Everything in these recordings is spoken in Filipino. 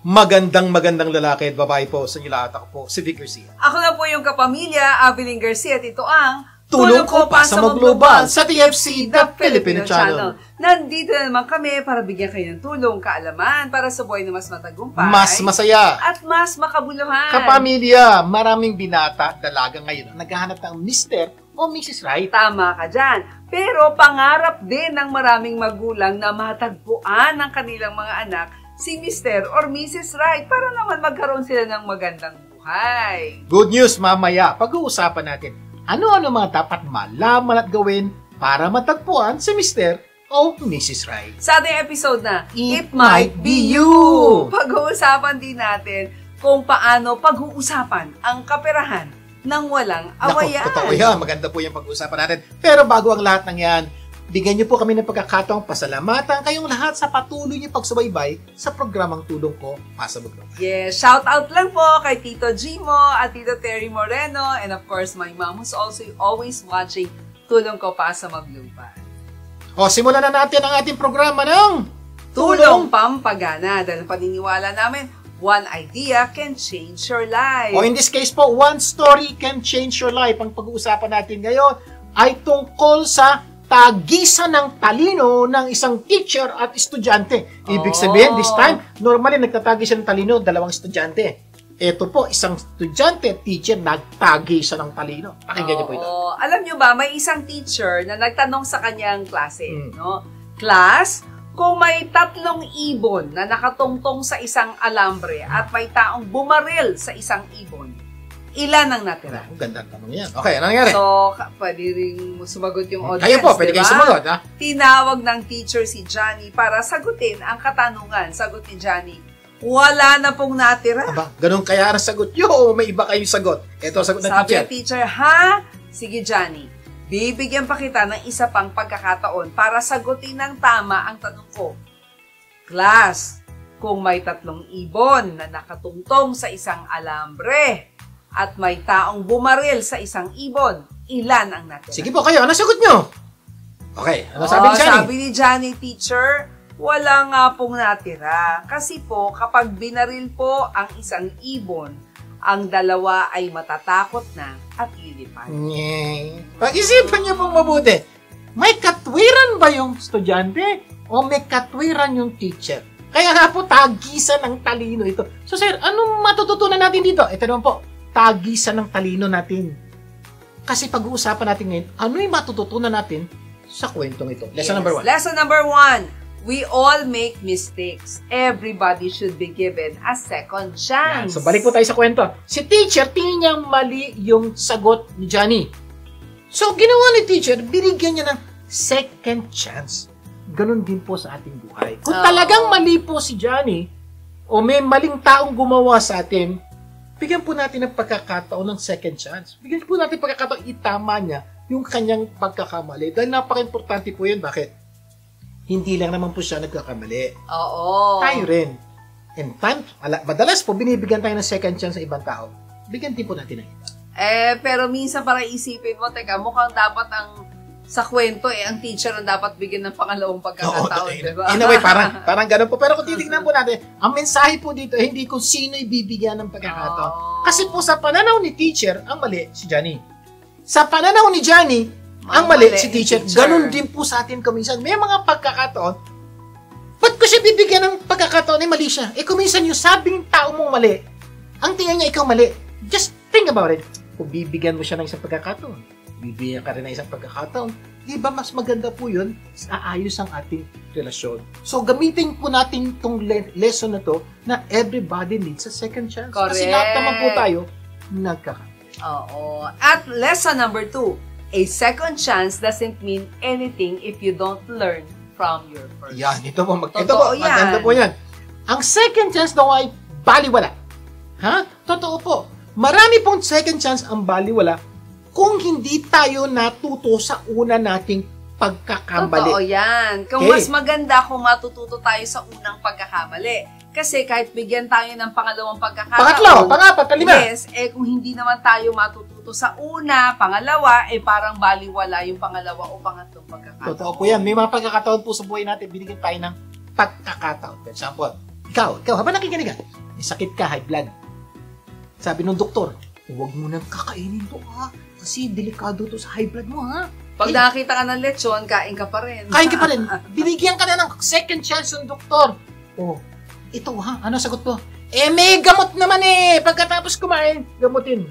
Magandang lalaki at babae po sa inyo lahat. Ako po, si Vic Garcia. Ako na po yung kapamilya, Avelyn Garcia at ito ang Tulong ko pa sa Global sa TFC, The Filipino Channel. Nandito na naman kami para bigyan kayo ng tulong, kaalaman para sa buhay na mas matagumpay, mas masaya, at mas makabuluhan. Kapamilya, maraming binata, dalaga ngayon ang naghahanap ng Mr. o Mrs. Right. Tama ka dyan. Pero pangarap din ng maraming magulang na matagpuan ng kanilang mga anak si Mr. or Mrs. Right para naman magkaroon sila ng magandang buhay. Good news mamaya, pag-uusapan natin ano-ano mga dapat malaman at gawin para matagpuan si Mr. o Mrs. Right. Sa ating episode na It Might Be You, pag-uusapan din natin kung paano pag-uusapan ang kaperahan ng walang awayan. Naku, totoo yan. Maganda po yung pag-uusapan natin. Pero bago ang lahat ng yan, bigyan niyo po kami ng pagkakataong pasalamatan kayong lahat sa patuloy niyo pagsubaybay sa programang Tulong Ko Pa Sa Global. Yes, shout out lang po kay Tito Gimo at Tito Terry Moreno and of course my mom who's also always watching Tulong Ko Pa Sa Global. O, simulan na natin ang ating programa ng Tulong Pampagana dahil paniniwala namin, one idea can change your life. O in this case po, one story can change your life. Ang pag-uusapan natin ngayon ay tungkol sa tagisan ng talino ng isang teacher at estudyante. Ibig sabihin, this time, normally nagtatagis siya ng talino, dalawang estudyante. Ito po, isang estudyante at teacher nagtagisan ng talino. Pakinggan niyo po ito. Alam niyo ba, may isang teacher na nagtanong sa kanyang klase, no? Class, kung may 3 ibon na nakatungtong sa isang alambre at may taong bumaril sa isang ibon, ilan ang natira? Ang ganda ng tanong yan. Okay, ano nangyari? So, pwede rin sumagot yung audience, kayo po, pwede kayo sumagot, ha? Tinawag ng teacher si Johnny para sagutin ang katanungan. Sagot ni Johnny, wala na pong natira. Aba, ganun kaya ang sagot nyo o may iba kayong sagot? Ito ang sagot ng Sabi teacher. ng teacher, ha? Sige Johnny, bibigyan pa kita ng isa pang pagkakataon para sagutin ng tama ang tanong ko. Class, kung may 3 ibon na nakatungtong sa isang alambre at may taong bumaril sa isang ibon, ilan ang natira? Sige po kayo, ano sagot nyo? Okay, ano sabi ni Johnny? Sabi ni Johnny, teacher, wala nga pong natira. Kasi po, kapag binaril po ang isang ibon, ang dalawa ay matatakot na at lilipad. Pag-isipan niyo pong mabuti. May katwiran ba yung estudyante o may katwiran yung teacher? Kaya nga po, tagisan ng talino ito. So sir, anong matututunan natin dito? Ito naman po, tagisan ng talino natin. Kasi pag-uusapan natin ngayon, ano yung matututunan natin sa kwentong ito? Lesson number 1. Lesson number 1. We all make mistakes. Everybody should be given a second chance. So balik po tayo sa kwento. Si teacher, tingin niya mali yung sagot ni Johnny. So ginawa ni teacher, binigyan niya ng second chance. Ganun din po sa ating buhay. Kung talagang mali po si Johnny, o may maling taong gumawa sa atin, bigyan po natin ng pagkakataon ng second chance. Bigyan po natin pagkakataon itama niya yung kanyang pagkakamali. Dahil napaka-importante po yun. Bakit? Hindi lang naman po siya nagkakamali. Oo. Tayo rin. And madalas po, binibigyan tayo ng second chance sa ibang tao. Bigyan din po natin ng iba. Pero minsan para isipin mo, teka, mukhang dapat sa kwento, ang teacher ang dapat bigyan ng pangalawang pagkakataon, diba? In a way, parang ganun po. Pero kung titignan po natin, ang mensahe po dito, hindi kung sino ibibigyan ng pagkakataon. Kasi po sa pananaw ni teacher, ang mali si Johnny. Sa pananaw ni Johnny, ang mali si teacher. Ganun din po sa atin kuminsan. May mga pagkakataon, ba't ko siya bibigyan ng pagkakataon ay mali siya? Kuminsan yung sabing tao mong mali, ang tingin niya ikaw mali. Just think about it. Kung bibigyan mo siya ng isang pagkakataon, bibigyan ka rin ng isang pagkakataon, di ba mas maganda po yun? Aayos ang ating relasyon. So, gamitin po natin itong lesson na to na everybody needs a second chance. Correct. Kasi lahat naman po tayo nagkakamali. Oo. At lesson number 2, a second chance doesn't mean anything if you don't learn from your first. Yan, ito po. Maganda po yan. Ang second chance daw ay baliwala. Ha? Totoo po. Marami pong second chance ang baliwala kung hindi tayo natuto sa una nating pagkakamali. Totoo yan. Kung mas maganda kung matututo tayo sa unang pagkakamali. Kasi kahit bigyan tayo ng pangalawang pagkakataon. Pangatlo, pangapat, palima. Yes, kung hindi naman tayo matututo sa una, pangalawa, parang baliwala yung pangalawa o pangatlong pagkakataon. Totoo po yan. May mga pagkakataon po sa buhay natin, binigyan tayo ng pagkakataon. For example, ikaw, habang nakikinig ka, may sakit ka, high blood. Sabi nung doktor, huwag mo nang kakainin to, ha? Kasi delikado to sa high blood mo, ha? Pag nakakita ka ng lechon, kain ka pa rin. Kain ka pa rin. Binigyan ka na ng second chance ng doktor. Oh, ito, ha? Ano sagot mo? May gamot naman eh. Pagkatapos kumain, gamutin.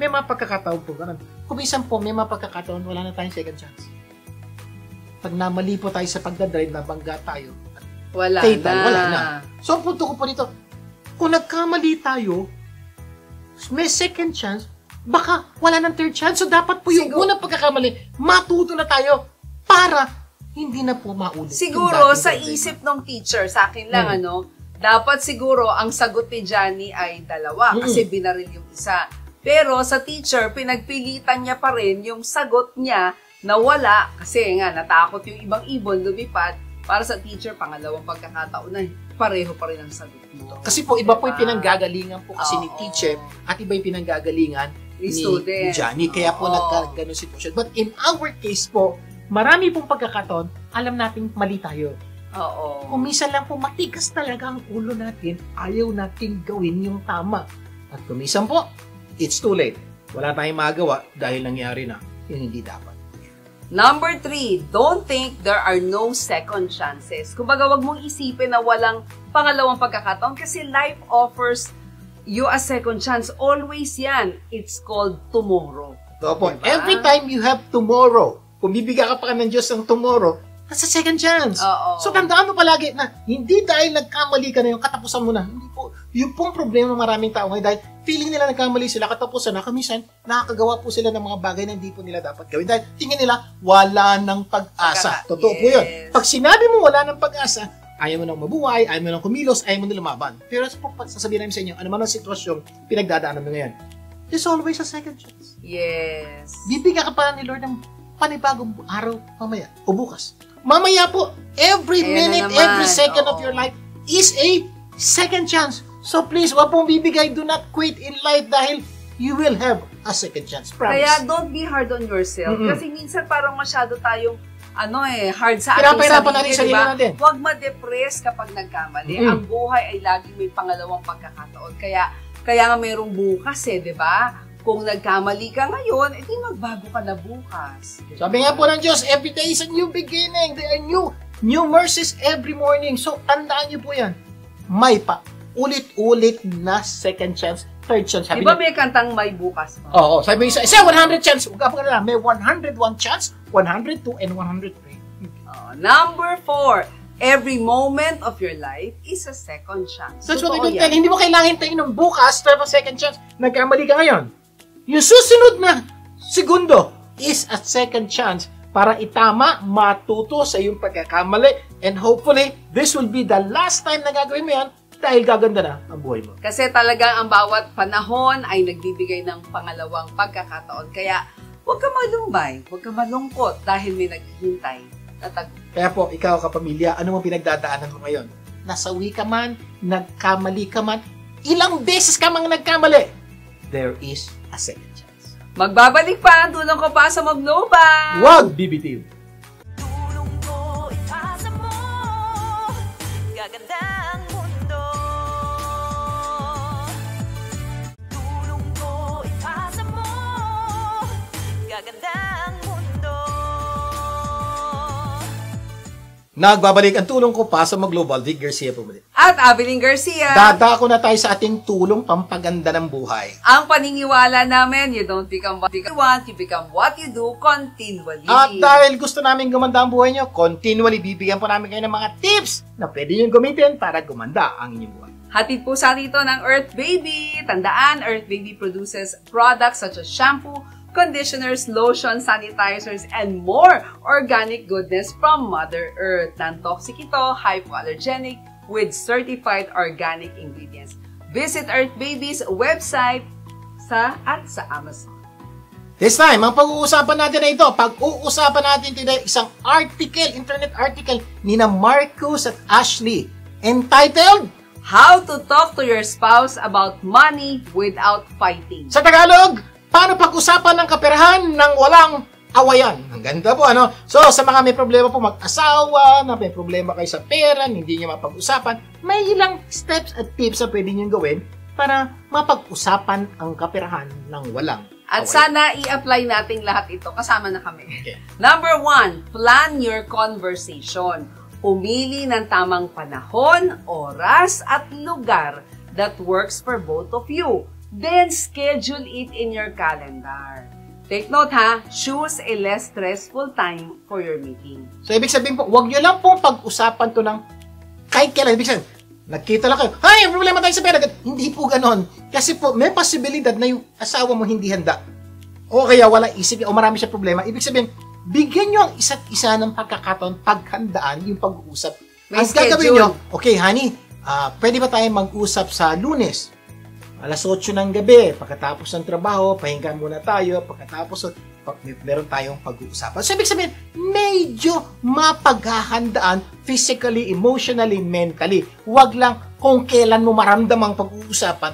May mga pagkakataon po, ganun. Kumisan po, may mga pagkakataon, wala na tayong second chance. Pag namali po tayo sa pagdadrive, nabangga tayo. Wala na. So, ang punto ko po dito, kung nagkamali tayo, may second chance, baka wala ng third chance. So, dapat po yung unang pagkakamali, matuto na tayo para hindi na po maulit. Siguro, sa isip ng teacher, sa akin lang, dapat siguro ang sagot ni Johnny ay dalawa kasi binaril yung isa. Pero sa teacher, pinagpilitan niya pa rin yung sagot niya na wala kasi nga natakot yung ibang ibon lumipad. Para sa teacher, pangalawang pagkakataon na pareho pa rin ang sagot mo. Kasi po, iba po yung pinanggagalingan po kasi ni teacher at iba yung pinanggagalingan ni Johnny. Kaya po nagkaganon sitwasyon. But in our case po, marami pong pagkakataon, alam nating mali tayo. Oo. Kung minsan lang po matigas talaga ang ulo natin, ayaw natin gawin yung tama. At kung minsan po, it's too late. Wala tayong magawa dahil nangyari na yung hindi dapat. Number 3, don't think there are no second chances. Kumbaga, wag mong isipin na walang pangalawang pagkakataon kasi life offers you a second chance. Always yan. It's called tomorrow. So po, every time you have tomorrow, kung bibigyan ka pa ng Diyos ng tomorrow, that's a second chance. So tandaan mo palagi na hindi dahil nagkamali ka na yung katapusan mo na. Hindi po. Yung pong problema ng maraming tao ngayon dahil feeling nila nagkamali sila, katapusan na, kamisan, nakakagawa po sila ng mga bagay na hindi po nila dapat gawin. Dahil tingin nila, wala ng pag-asa. Totoo po yun. Pag sinabi mo wala ng pag-asa, ayaw mo nang mabuhay, ayaw mo nang kumilos, ayaw mo nang lumaban. Pero sasabihin namin sa inyo, ano man ang sitwasyon, pinagdadaanan mo ngayon. There's always a second chance. Yes. Bibigyan ka pa ni Lord ng panibagong araw mamaya o bukas. Mamaya po, every minute, every second of your life is a second chance. So please, wag pong bibigay, do not quit in life dahil you will have a second chance. Promise. Kaya don't be hard on yourself. Kasi minsan parang masyado tayong hard sa ating sarili, diba? Huwag ma-depress kapag nagkamali. Ang buhay ay laging may pangalawang pagkakataon. Kaya nga mayroong bukas di ba? Kung nagkamali ka ngayon, edi magbago ka na bukas. Sabi nga po ng Diyos, every day is a new beginning. There are new mercies every morning. So, tandaan niyo po yan. May pa ulit-ulit na second chance, third chance. Di ba may kantang may bukas pa? Oo. Sabi isa 100 chance. Huwag ka na, may 101 chance, 102, and 103. Number 4, every moment of your life is a second chance. That's what I don't tell. Hindi mo kailangan hintayin ng bukas to have a second chance. Nagkamali ka ngayon. Yung susunod na segundo is a second chance para itama, matuto sa iyong pagkakamali, and hopefully, this will be the last time na gagawin mo yan dahil gaganda na ang buhay mo. Kasi talagang ang bawat panahon ay nagbibigay ng pangalawang pagkakataon. Kaya huwag ka malumbay, huwag ka malungkot dahil may naghihintay na Kaya po, ikaw kapamilya, ano mo pinagdadaanan mo ngayon? Nasawi ka man, nagkamali ka man, ilang beses ka mang nagkamali, there is a second chance. Magbabalik pa ang tulong ko pa sa Magloba. Huwag bibitiw. Tulong ko ipasa mo, gaganda ang mundo. Tulong ko ipasa mo, gaganda ang mundo. Nagbabalik ang tulong ko pa sa Global. Vic Garcia po muli. At Abilene Garcia. Dadako na tayo sa ating tulong pampaganda ng buhay. Ang paniniwala namin, you don't become what you want, you become what you do continually. At dahil gusto namin gumanda ang buhay nyo, continually bibigyan po namin kayo ng mga tips na pwede nyo gamitin para gumanda ang inyong buhay. Hatid po sa dito ng Earth Baby. Tandaan, Earth Baby produces products such as shampoo, conditioners, lotions, sanitizers, and more organic goodness from Mother Earth. Non-toxic ito, hypoallergenic, with certified organic ingredients. Visit Earth Baby's website sa Amazon. This time, ang pag-uusapan natin na ito, pag-uusapan natin today isang article, internet article ni na Marcus at Ashley, entitled, How to Talk to Your Spouse About Money Without Fighting. Sa Tagalog, paano pag-usapan ng kaperahan ng walang awayan. Ang ganda po, ano? So, sa mga may problema po mag-asawa, na may problema kayo sa pera, hindi niyo mapag-usapan, may ilang steps at tips na pwede niyo gawin para mapag-usapan ang kaperahan ng walang At awayan. sana i-apply natin lahat ito. Kasama na kami. Okay. Number 1, plan your conversation. Pumili ng tamang panahon, oras, at lugar that works for both of you. Then, schedule it in your calendar. Take note ha, choose a less stressful time for your meeting. So, ibig sabihin po, huwag nyo lang pong pag-usapan to ng kahit kailan. Ibig sabihin, nagkita lang kayo, hay, problema tayo sa pera. Hindi po ganon. Kasi po, may posibilidad na yung asawa mo hindi handa. O kaya wala isip, o marami siya problema. Ibig sabihin, bigyan nyo ang isa't isa ng pagkakataon, paghandaan yung pag-uusap. May Ang gagawin schedule. nyo, okay, honey, pwede ba tayo mag-usap sa Lunes? Alas 8 ng gabi, pagkatapos ng trabaho, pahinga muna tayo, pagkatapos meron tayong pag-uusapan. So, ibig sabihin, medyo mapaghahandaan physically, emotionally, mentally. Huwag lang kung kailan mo maramdamang pag-uusapan.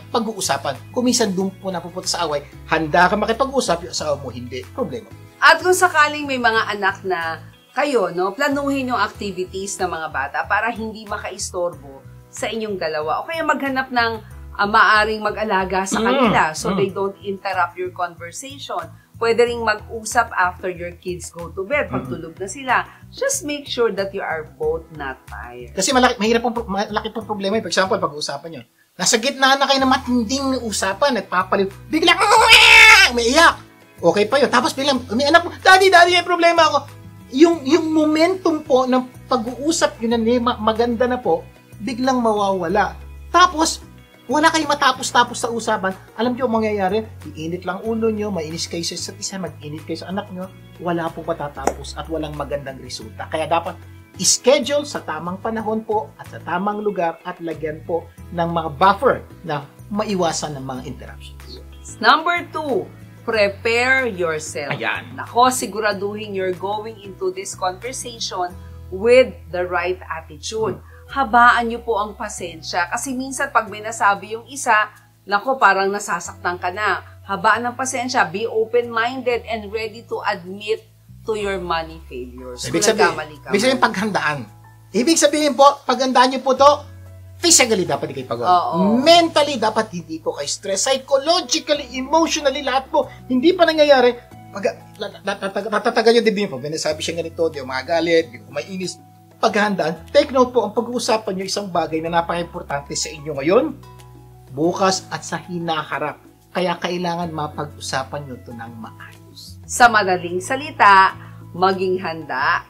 Kung minsan doon po napupunta sa away, handa ka makipag-usap, yung asawa mo hindi. Problema. At kung sakaling may mga anak na kayo, no, planuhin yung activities ng mga bata para hindi makaistorbo sa inyong dalawa. O kaya maghanap ng maaring mag-alaga sa kanila so they don't interrupt your conversation. Pwede ring mag-usap after your kids go to bed, pagtulog na sila. Just make sure that you are both not tired. Kasi malaki pong problema. For example, pag-uusapan nyo. Nasa gitna na kayo ng matinding usapan at papaliw. Biglang, may iyak. Okay pa yun. Tapos biglang, may anak mo, Daddy, may problema ako. Yung momentum po ng pag-uusap yun na maganda na po, biglang mawawala. Tapos, wala kayong matapos-tapos sa usapan. Alam niyo ang mangyayari? Iinit lang ulo niyo, mainis kayo sa isa't isa, mag-init kayo sa anak niyo. Wala po matatapos at walang magandang resulta. Kaya dapat i-schedule sa tamang panahon po at sa tamang lugar at lagyan po ng mga buffer na maiwasan ng mga interruptions. Number 2, prepare yourself. Ayan. Nako, siguraduhin you're going into this conversation with the right attitude. Habaan nyo po ang pasensya. Kasi minsan pag may nasabi yung isa, nako, parang nasasaktan ka na. Habaan ng pasensya. Be open-minded and ready to admit to your money failures. Ibig sabihin paghandaan. Ibig sabihin po, paghandaan nyo po to, physically dapat kayo pagod. Mentally dapat hindi po kayo stress. Psychologically, emotionally, lahat po. Hindi pa nangyayari. Natatagan nyo dibdib po. May nasabi siya ganito, di ko magagalit, di ko mainis. Paghandaan, take note po, ang pag-uusapan nyo isang bagay na napaka-importante sa inyo ngayon, bukas at sa hinaharap. Kaya kailangan mapag-usapan nyo ito ng maayos. Sa madaling salita, maging handa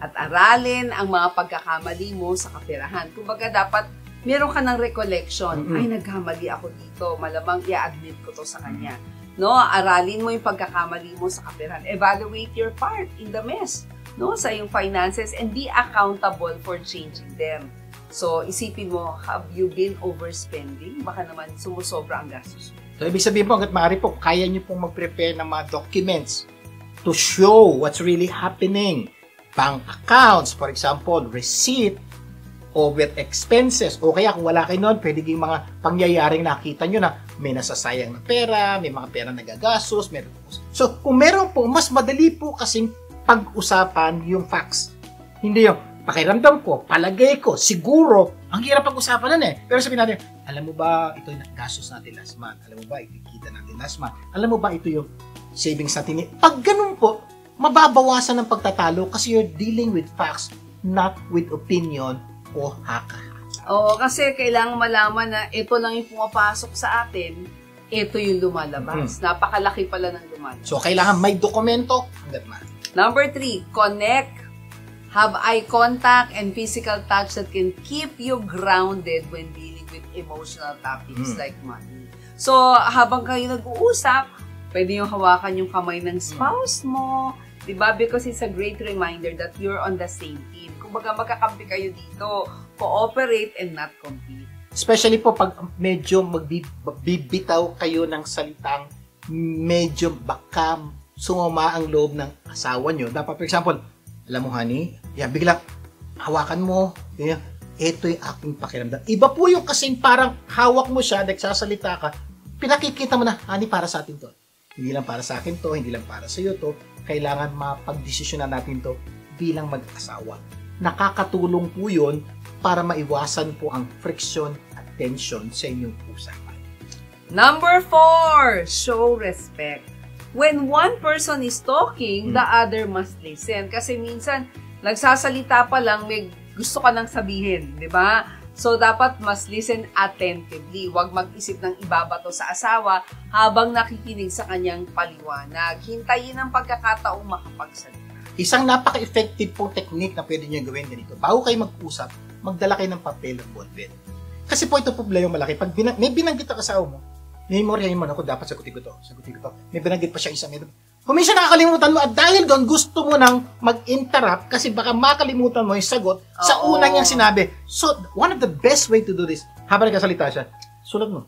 at aralin ang mga pagkakamali mo sa kaperahan. Kumbaga dapat meron ka ng recollection. Ay, nagkamali ako dito. Malamang i-admit ko to sa kanya. No, aralin mo yung pagkakamali mo sa kaperahan. Evaluate your part in the mess. No, sa iyong finances and be accountable for changing them. So, isipin mo, have you been overspending? Baka naman sumusobra ang gastos mo. So, ibig sabihin po, hanggat maaari po, kaya nyo pong mag-prepare ng mga documents to show what's really happening. Bank accounts, for example, receipt, over expenses. O kaya kung wala kayo nun, pwede yung mga pangyayaring nakita nyo na may nasasayang na pera, may mga pera nagagastos, meron po. So, kung meron po, mas madali po kasing pag-usapan yung facts. Hindi yung pakiramdam ko, palagay ko, siguro, ang hirap pag-usapan nun eh. Pero sabihin natin, alam mo ba ito yung gastos natin last month? Alam mo ba ito yung kita natin last month? Alam mo ba ito yung savings natin? Pag ganun po, mababawasan ng pagtatalo kasi you're dealing with facts, not with opinion o haka. Oo, kasi kailangan malaman na ito lang yung pumapasok sa atin, ito yung lumalabas. Napakalaki pala ng lumalabas. So, kailangan may dokumento hanggat maaari. Number 3, connect. Have eye contact and physical touch that can keep you grounded when dealing with emotional topics like money. So, habang kayo nag-uusap, pwede yung hawakan yung kamay ng spouse mo, diba? Because it's a great reminder that you're on the same team. Kumbaga, magkakampi kayo dito. Cooperate and not compete. Especially po pag medyo magbibitaw kayo ng salitang medyo baka sumama ang loob ng asawa nyo. Dapat, for example, alam mo, honey, biglang hawakan mo, ito yung aking pakiramdam. Iba po yung kasing parang hawak mo siya, nagsasalita ka, pinakikita mo na, honey, para sa atin to. Hindi lang para sa akin to, hindi lang para sa iyo to. Kailangan mapagdesisyonan natin to bilang mag-asawa. Nakakatulong po yun para maiwasan po ang friction at tension sa inyong usapan. Number 4, show respect. When one person is talking, the other must listen. Kasi minsan, nagsasalita pa lang, may gusto ka nang sabihin, di ba? So, dapat mas listen attentively. Huwag mag-isip ng ibabato sa asawa habang nakikinig sa kanyang paliwanag. Hintayin ang pagkakataong makapagsalita. Isang napaka-effective pong technique na pwede nyo gawin ganito. Bago kayo mag-usap, magdala kayo ng papel at ballpen. Kasi po ito problema malaki. Pag may binanggit ang asawa mo, memoryahin mo, ako dapat sagutin ko to. May binanggit pa siya isang ito. Kung minsan nakakalimutan mo at dahil doon gusto mo nang mag-interrupt kasi baka makalimutan mo yung sagot sa unang niyang sinabi. So, one of the best way to do this, habang nagkasalita siya, sulat mo.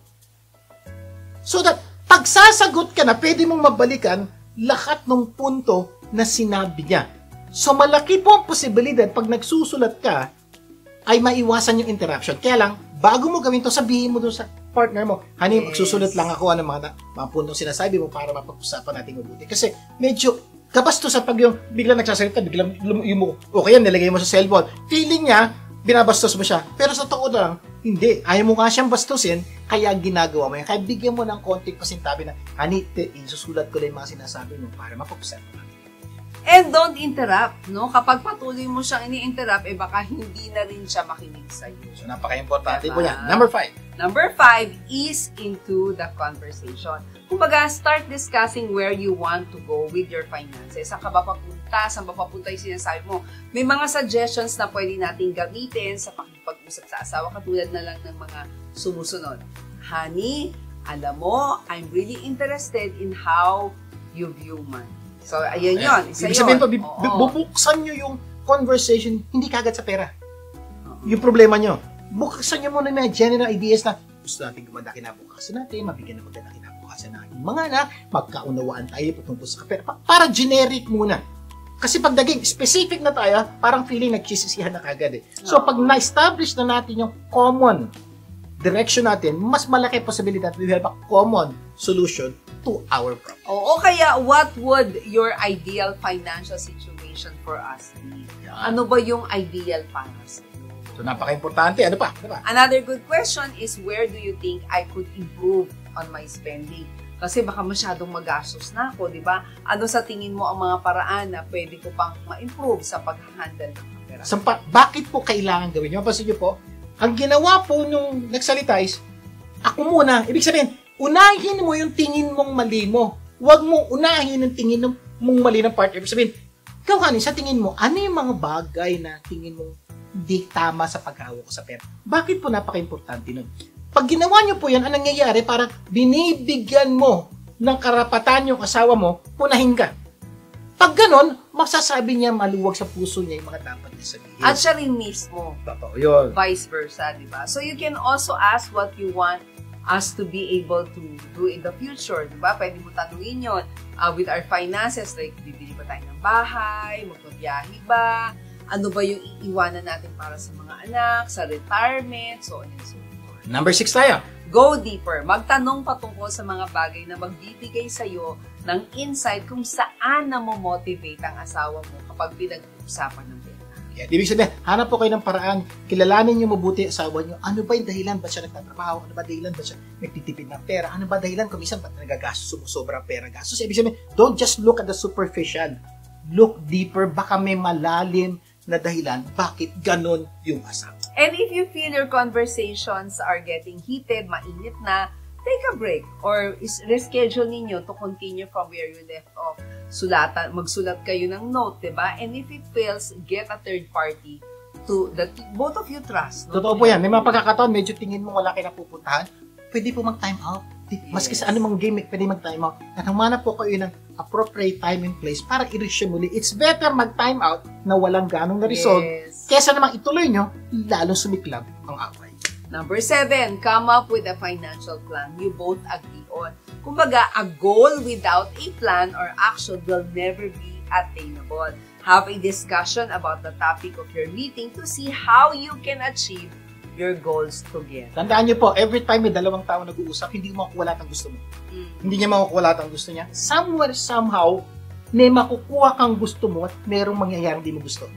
So that, pag sasagot ka na, pwede mong mabalikan lahat ng punto na sinabi niya. So, malaki po ang posibilidad pag nagsusulat ka, ay maiwasan yung interruption. Kaya lang, bago mo gawin to, sabihin mo doon sa partner mo, honey, magsusulat lang ako ng mga puntong sinasabi mo para mapag-usapan natin mabuti. Kasi medyo kabastos sa pag yung biglang nagsasalita, biglang yung okay yan, nilagay mo sa cellphone. Feeling niya, binabastos mo siya. Pero sa totoo lang, hindi. Ayaw mo nga siyang bastusin, kaya ginagawa mo yan. Kaya bigyan mo ng konting pasintabi na, honey, isusulat ko lang yung mga sinasabi mo para mapag-usapan natin. And don't interrupt, no? Kapag patuloy mo siyang ini-interrupt, baka hindi na rin siya makinig sa'yo. So, napaka-importante po yan. Number 5. Number 5 is into the conversation. Kumbaga, start discussing where you want to go with your finances. Saan ka ba papunta? Saan ba papunta yung sinasabi mo? May mga suggestions na pwede natin gamitin sa pakipag-usap sa asawa, katulad na lang ng mga sumusunod. Honey, alam mo, I'm really interested in how you view money. So, ayun yun. Isa Ibig sabihin yun. pa, bubuksan nyo yung conversation, hindi kagad sa pera. Yung problema nyo. Buksan nyo muna mga general ideas na gusto natin gumanda kinabukasan natin, mabigyan ng maganda kinabukasan natin. Mga anak, magkaunawaan tayo patungkol sa pera. Para generic muna. Kasi pag naging specific na tayo, parang feeling nagsisisihan na kagad eh. So, pag na-establish na natin yung common direction natin, mas malaki posibilidad we have a common solution to our problem. Oo, kaya what would your ideal financial situation for us be? Yan. Ano ba yung ideal para sa iyo? So, napaka-importante. Ano pa? Another good question is, where do you think I could improve on my spending? Kasi baka masyadong magastos na ako, di ba? Ano sa tingin mo ang mga paraan na pwede ko pang ma-improve sa pag-handle ng pera? Bakit po kailangan gawin nyo? Mapasin nyo po, ang ginawa po nung nagsalita is, ako muna. Ibig sabihin, unahin mo yung tingin mong mali mo. Huwag mo unahin yung tingin mong mali ng partner. Ibig sabihin, ikaw honey, sa tingin mo, ano yung mga bagay na tingin mong hindi tama sa paghawak ko sa pera? Bakit po napaka-importante nun? Pag ginawa nyo po yan, anong nangyayari? Parang binibigyan mo ng karapatan yung asawa mo, punahin ka. Pag ganon, masasabi niya maluwag sa puso niya yung mga dapat niya sabihin. At siya rin mismo. Totoo yun. Vice versa, di ba? So you can also ask what you want us to be able to do in the future, di ba? Pwede mo tanungin yun. With our finances, like, bibili ba tayo ng bahay? Magpabiyahe ba? Ano ba yung iiwanan natin para sa mga anak, sa retirement, so on and so forth. Number 6 tayo. Go deeper. Magtanong patungkol sa mga bagay na magbibigay sa'yo ng insight kung saan na-motivate ang asawa mo kapag pinag-uusapan ng pera. Yeah, ibig sabihin, hanap po kayo ng paraan, kilalanin niyo mabuti asawa niyo, ano ba yung dahilan ba siya nagtatrabaho, ano ba dahilan ba siya nagtitipid ng pera, ano ba dahilan kung minsan ba't nagagastos, sumusobra pera gastos. Ibig sabihin, don't just look at the superficial. Look deeper, baka may malalim na dahilan bakit ganon yung asawa. And if you feel your conversations are getting heated, mainit na, take a break or reschedule ninyo to continue from where you left off. Magsulat kayo ng note, diba? And if it fails, get a third party to that both of you trust. No? Totoo po yan. May mga pagkakataon, medyo tingin mo wala kayo napupuntahan, pwede po mag-time out. Maski sa anumang game, pwede mag-time out. At humanap po kayo ng appropriate time and place para i-resume muli. It's better mag-time out na walang ganong na-resolve kesa namang ituloy nyo, lalong sumiklab ang away. Number 7, come up with a financial plan you both agree on. Kumbaga, a goal without a plan or action will never be attainable. Have a discussion about the topic of your meeting to see how you can achieve your goals together. Tandaan niyo po, every time may dalawang tao nag-uusap, hindi mo makukuha lahat ng gusto mo. Hindi niya makukuha lahat ng gusto niya. Somewhere, somehow, may makukuha kang gusto mo at merong mangyayari hindi mo gusto.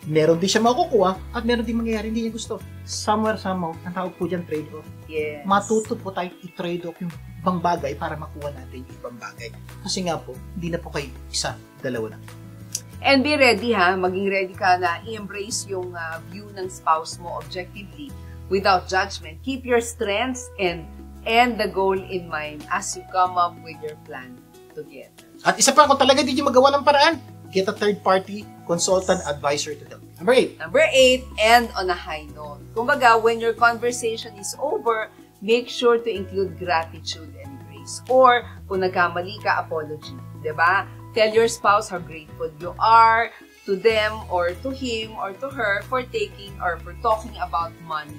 Meron din siya makukuha at meron din mangyayari hindi niya gusto. Somewhere, somehow, ang tawag po dyan, trade-off. Yes. Matuto po tayo i-trade off yung ibang bagay para makuha natin yung ibang bagay. Kasi nga po, hindi na po kayo isa, dalawa na. And be ready ha, maging ready ka na i-embrace yung view ng spouse mo objectively without judgment. Keep your strengths and the goal in mind as you come up with your plan together. At isa pa, kung talaga hindi nyo magawa ng paraan, get a third-party consultant advisor to help. Number 8. Number 8, end on a high note. Kumbaga, when your conversation is over, make sure to include gratitude and grace. Or, kung nagkamali ka, apology. Diba? Tell your spouse how grateful you are to them or to him or to her for taking or for talking about money.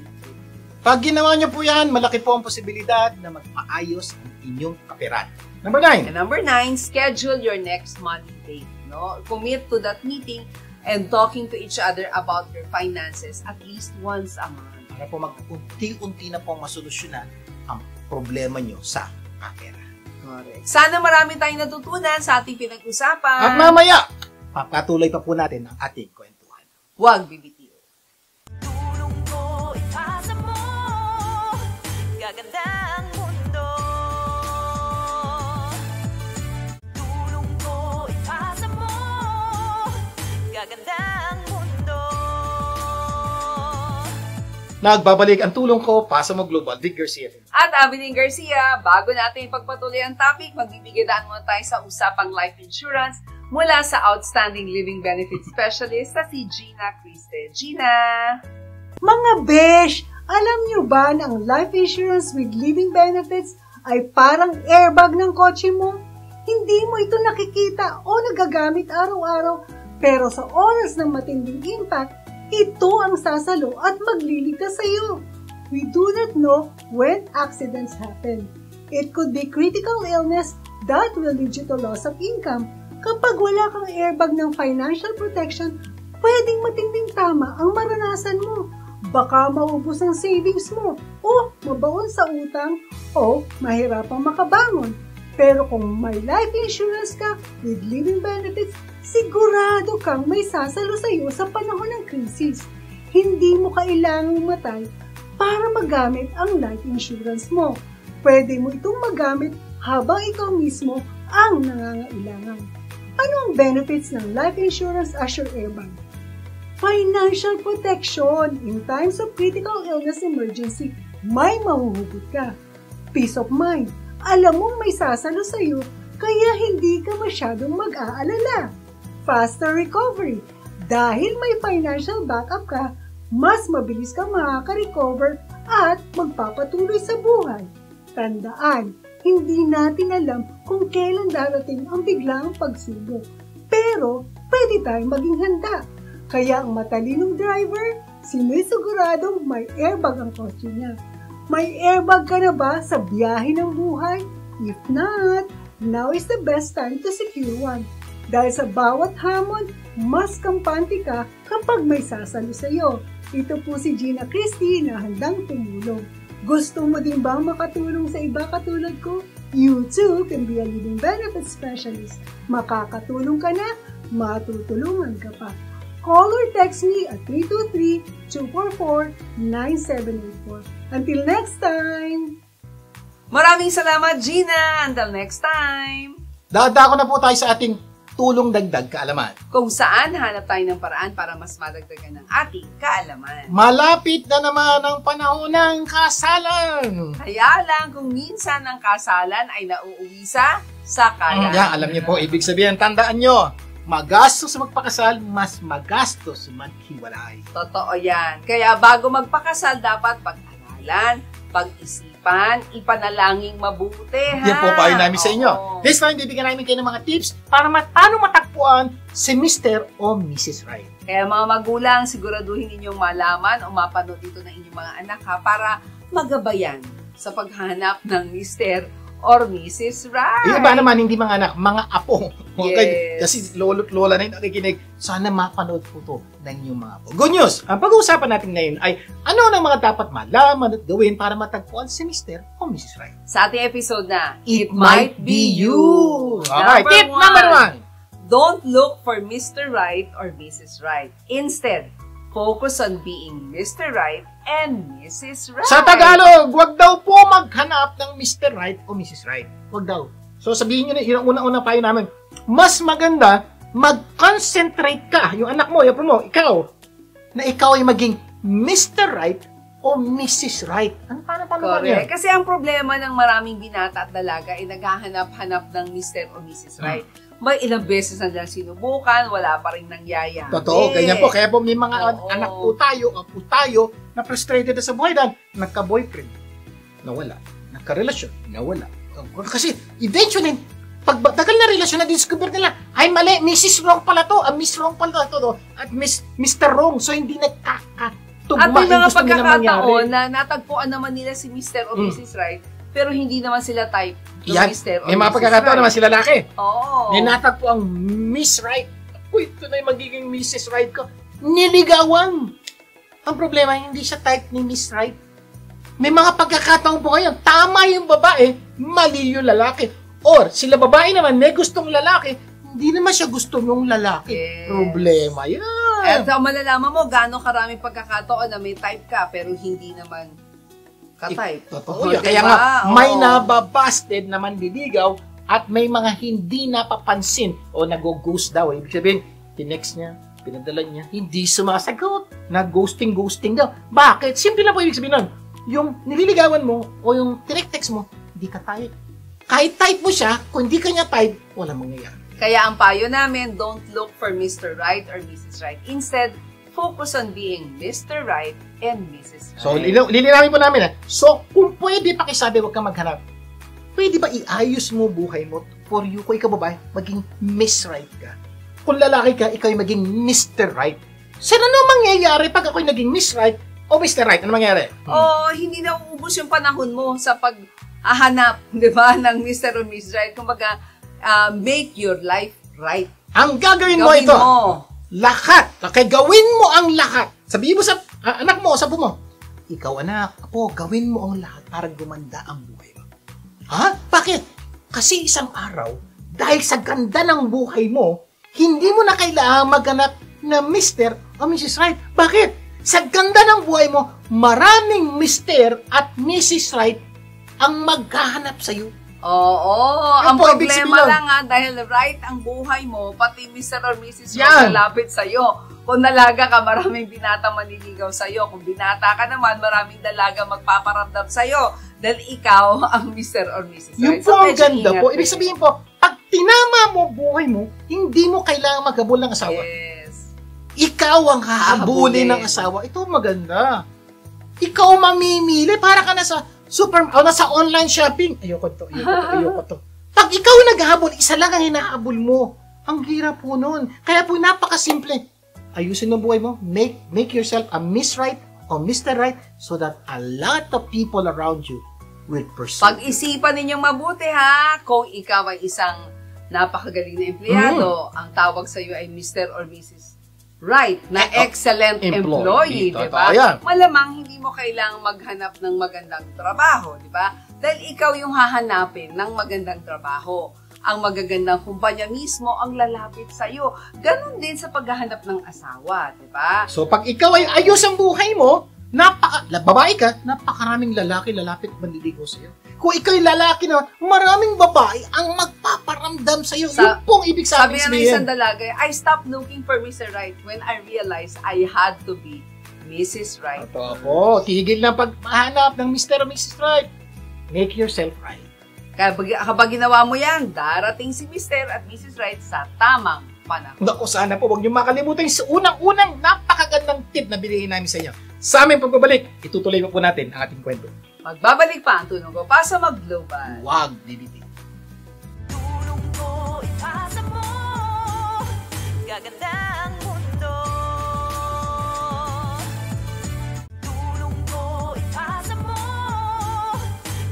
Pag ginawa nyo po yan, malaki po ang posibilidad na magpaayos ang inyong kaperahan. Number 9. And number 9, schedule your next money date. No? Commit to that meeting and talking to each other about your finances at least once a month. Para po mag-unti-unti na po masolusyonan ang problema nyo sa kapera. Correct. Sana marami tayong natutunan sa ating pinag-usapan. At mamaya, papatuloy pa po natin ang ating kwentuhan. Huwag bibitiw. Tulong ko ipasa mo, gaganda ang mundo. Tulong ko ipasa mo, gaganda ang mundo. Nagbabalik ang tulong ko, Pasa Mo Global, Vic Garcia. At Abilene Garcia, bago natin ipagpatuloy ang topic, magbibigay-daan muna tayo sa usapang life insurance mula sa Outstanding Living Benefit Specialist na si Gina Criste. Gina! Mga besh, alam nyo ba na ang life insurance with living benefits ay parang airbag ng kotse mo? Hindi mo ito nakikita o nagagamit araw-araw, pero sa oras ng matinding impact, ito ang sasalo at magliligtas sa iyo. We do not know when accidents happen. It could be critical illness that will lead you to loss of income. Kapag wala kang airbag ng financial protection, pwedeng matinding tama ang maranasan mo. Baka maubos ang savings mo o mabaon sa utang o mahirapang makabangon. Pero kung may life insurance ka with living benefits, sigurado kang may sasalo sa iyo sa panahon ng krisis. Hindi mo kailangang mamatay para magamit ang life insurance mo. Pwede mo itong magamit habang ikaw mismo ang nangangailangan. Ano ang benefits ng life insurance as your airbag? Financial protection in times of critical illness emergency, may mahuhugot ka. Peace of mind, alam mong may sasalo sa iyo kaya hindi ka masyadong mag-aalala. Faster recovery, dahil may financial backup ka, mas mabilis ka makaka-recover at magpapatuloy sa buhay. Tandaan, hindi natin alam kung kailan darating ang biglang pagsubok. Pero, pwede tayong maging handa. Kaya ang matalinong driver, sinisiguradong may airbag ang kotse niya. May airbag ka na ba sa biyahe ng buhay? If not, now is the best time to secure one. Dahil sa bawat hamon, mas kampante ka kapag may sasalo sa iyo. Ito po si Gina Criste na handang tumulong. Gusto mo din ba makatulong sa iba katulad ko? You too can be a living benefit specialist. Makakatulong ka na, matutulungan ka pa. Call or text me at 323-244-9784. Until next time! Maraming salamat, Gina! Until next time! Dadako na po tayo sa ating tulong dagdag kaalaman. Kung saan hanap tayo ng paraan para mas madagdagan ng ating kaalaman. Malapit na naman ang panahon ng kasalan. Kaya lang kung minsan ang kasalan ay nauuwi sa sakayan. Yeah, alam niyo po, ibig sabihin, tandaan nyo, magastos magpakasal, mas magastos maghiwalay. Totoo yan. Kaya bago magpakasal, dapat pag-aralan, pag-isipan, ipanalangin mabuti, ha? Yan po payo namin sa inyo. Oo. This time, bibigyan namin kayo ng mga tips para paano matagpuan si Mr. o Mrs. Right. Kaya mga magulang, siguraduhin ninyong malaman o mapanood dito ng inyong mga anak, ha? Para magabayan sa paghanap ng Mr. or Mrs. Right. Yung iba naman, hindi mga anak, mga apo o Yes. Kasi lolo't lola na yung nakikinig. Sana mapanood po to ng inyong mga po. Good news! Ang pag-uusapan natin ngayon ay ano ang mga dapat malaman at gawin para matagpuan si Mr. o Mrs. Right. Sa ating episode na, It might be you. Okay, tip one. number 1. Don't look for Mr. Right or Mrs. Right. Instead, focus on being Mr. Right and Mrs. Right. Sa Tagalog, wag daw po maghanap ng Mr. Right o Mrs. Right. Wag daw. So sabihin nyo na, yun ang unang-unang payo namin, mas maganda, mag-concentrate ka, yung anak mo, yung mo, ikaw, na ikaw ay maging Mr. Right o Mrs. Right. Paano ba yan? Correct. Kasi ang problema ng maraming binata at dalaga ay naghahanap-hanap ng Mr. o Mrs. Right. May ilang beses na lang sinubukan, wala pa rin nangyayari. Totoo, ganyan po. Kaya po may mga Oo. anak po tayo, apo tayo, na frustrated na sa buhay dahil nagka-boyfriend, nawala. Nagka-relasyon, nawala. Kasi eventually, pag tagal na relasyon, na-discover nila, ay mali, Mrs. Wrong pala to, Miss Wrong pala to, at Mr. Wrong. So hindi nagkakatugma. At may yung mga gusto nilang pagkakataon mangyari. na natagpuan naman nila si Mr. o Mrs. Right, pero hindi naman sila type ng Yan, Mr. o may mga Mrs. pagkakataon Right. naman sila lalaki. Oo. May natagpo ang Miss Right. Uy, ito na yung magiging Mrs. Right ko. Niligawan. Ang problema, hindi siya type ni Miss Right. May mga pagkakataon po ngayon, tama yung babae, mali yung lalaki. Or, sila babae naman, may gustong lalaki, hindi naman siya gusto yung lalaki. Yes. Problema yan. At malalaman mo gaano karaming pagkakataon na may type ka pero hindi naman ka-type. Totoo Oo, yun. Kaya diba? nga, may Oo. nababasted na manliligaw at may mga hindi napapansin o nag-ghost daw. Ibig sabihin, tinext niya, pinadala niya, hindi sumasagot. Nag-ghosting daw. Bakit? Simple lang po ibig sabihin nun. Yung nililigawan mo o yung text mo, hindi ka type. Kahit type mo siya, kung hindi ka niya type, walang mangyayari. Kaya ang payo namin, don't look for Mr. Right or Mrs. Right. Instead, focus on being Mr. Right and Mrs. Right. So, lilinawin po namin So, kung pwede pakisabi, huwag kang maghanap. Pwede ba iayos mo buhay mo for you, kung ikaw babae, maging Miss Right ka? Kung lalaki ka, ikaw ay maging Mr. Right. So, ano mangyayari pag ako'y naging Miss Right o Mr. Right? Ano mangyayari? O hindi na uubos yung panahon mo sa paghahanap, di ba, ng Mr. or Mrs. Right. Kumbaga, make your life right. Ang gagawin mo Gawin ito, mo. lahat. Okay, gawin mo ang lahat. Sabihin mo sa anak mo, sabi mo, ikaw anak, apo, gawin mo ang lahat para gumanda ang buhay mo. Ha? Bakit? Kasi isang araw, dahil sa ganda ng buhay mo, hindi mo na kailangan maghanap na Mr. o Mrs. Right. Bakit? Sa ganda ng buhay mo, maraming Mr. at Mrs. Right ang maghahanap sa'yo. Oo. Yan Ang po, ibig problema sabihin lang dahil right ang buhay mo, pati Mr. or Mrs. Yan. lalapit sa'yo. Kung dalaga ka, maraming binata manliligaw sa'yo. Kung binata ka naman, maraming dalaga magpaparamdam sa'yo. Dahil ikaw ang Mr. or Mrs. Yung Right. po ang medyo ganda ingat po. din. Ibig sabihin po, pag tinama mo buhay mo, hindi mo kailangan maghabol ng asawa. Yes. Ikaw ang hahabulin ng asawa. Ito maganda. Ikaw mamimili para ka nasa nasa online shopping. Ayoko to. Pag ikaw naghahabol, isa lang ang hinahabol mo. Ang hirap po nun. Kaya po napakasimple. Ayusin mo buhay mo. Make yourself a Miss Right o Mr. Right so that a lot of people around you will pursue. Pag-isipan ninyong mabuti ha, kung ikaw ay isang napakagaling na empleyado, ang tawag sa iyo ay Mr. or Mrs. Right, na excellent employee, di ba? Totoo yan. Malamang hindi mo kailangang maghanap ng magandang trabaho, di ba? Dahil ikaw yung hahanapin ng magandang trabaho. Ang magagandang kumpanya mismo ang lalapit sa iyo. Ganon din sa paghahanap ng asawa, di ba? So, pag ikaw ay ayos ang buhay mo, babae ka, napakaraming lalaki lalapit manliligaw sa'yo. Kung ikaw ay lalaki na, maraming babae ang magpaparamdam sa'yo. Yun pong ibig Sabi nga ng sabihin. isang dalaga, I stopped looking for Mr. Right when I realized I had to be Mrs. Right. Ito po, tigil na paghahanap ng Mr. o Mrs. Right. Make yourself right. Kaya kapag ginawa mo yan, darating si Mr. at Mrs. Right sa tamang panahon. Naku, sana po, huwag niyo makalimutan yung unang-unang napakagandang tip na binigay namin sa inyo. Sa aming pagbabalik, itutuloy po natin ang ating kwento. Magbabalik pa ang tulong ko pa sa mag-global. Huwag bibitin. Tulong ko ipasa mo, gaganda ang mundo. Tulong ko ipasa mo,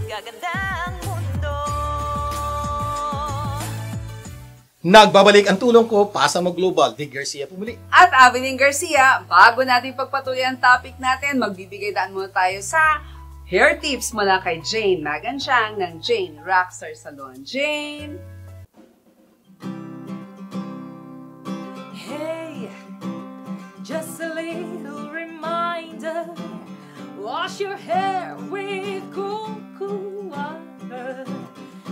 gaganda ang mundo. Nagbabalik ang tulong ko, pasa mo global. Dick Garcia pumuli. At Avelyn Garcia, bago natin pagpatuloy ang topic natin, magbibigay daan muna tayo sa hair tips mula kay Jane Magansyang ng Jane Rockstar Salon. Jane! Hey, just a little reminder. Wash your hair with cool, cool water.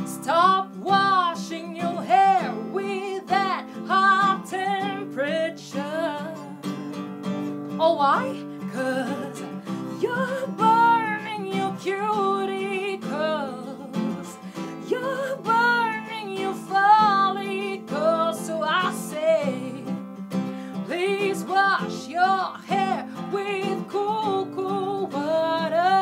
Stop washing your hair with that hot temperature. Oh, why? 'Cause you're burning your cuticles. You're burning your follicles. So I say, please wash your hair with cool, cool water.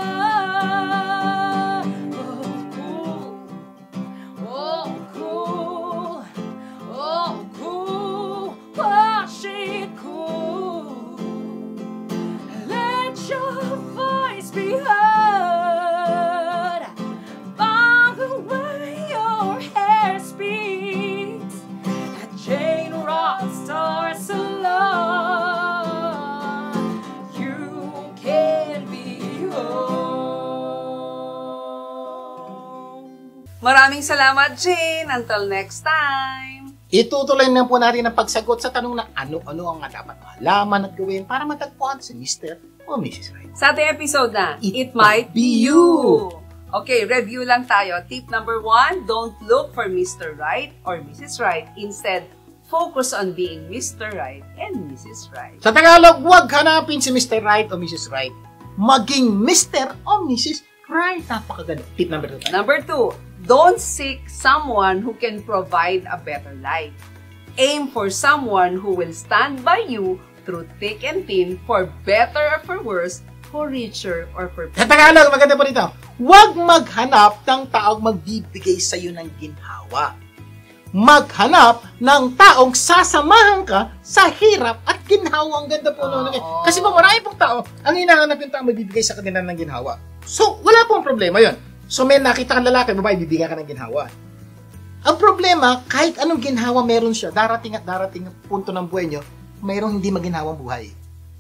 Oh, cool. Oh, cool. Wash it cool. Let your voice be heard by the way your hair speaks. At Jane Rockstar Salon, you can be home. Maraming salamat, Jane. Until next time. Itutuloy na po natin ang pagsagot sa tanong na ano-ano ang dapat malaman at gawin para matagpuan si Mr. o Mrs. Right. Sa ating episode na, It It Might Be You. You. Okay, review lang tayo. Tip number 1, don't look for Mr. Right or Mrs. Right. Instead, focus on being Mr. Right and Mrs. Right. Sa Tagalog, huwag hanapin si Mr. Right o Mrs. Right. Maging Mr. o Mrs. Right. Napakaganda. Tip number 2. Number 2, don't seek someone who can provide a better life. Aim for someone who will stand by you through thick and thin, for better or for worse, for richer or for Sa Tagalog, maganda po dito. Huwag maghanap ng taong magbibigay sa iyo ng ginhawa. Maghanap ng taong sasamahan ka sa hirap at ginhawa. Ang ganda po noon. Oo. Kasi po marami pong tao ang hinahanap yung taong magbibigay sa kanila ng ginhawa. So, wala pong problema yon. So, may nakita kang lalaki, babae, bibigyan ka ng ginhawa. Ang problema, kahit anong ginhawa meron siya, darating at darating ang punto ng buhay nyo, mayroong hindi maginhawang buhay.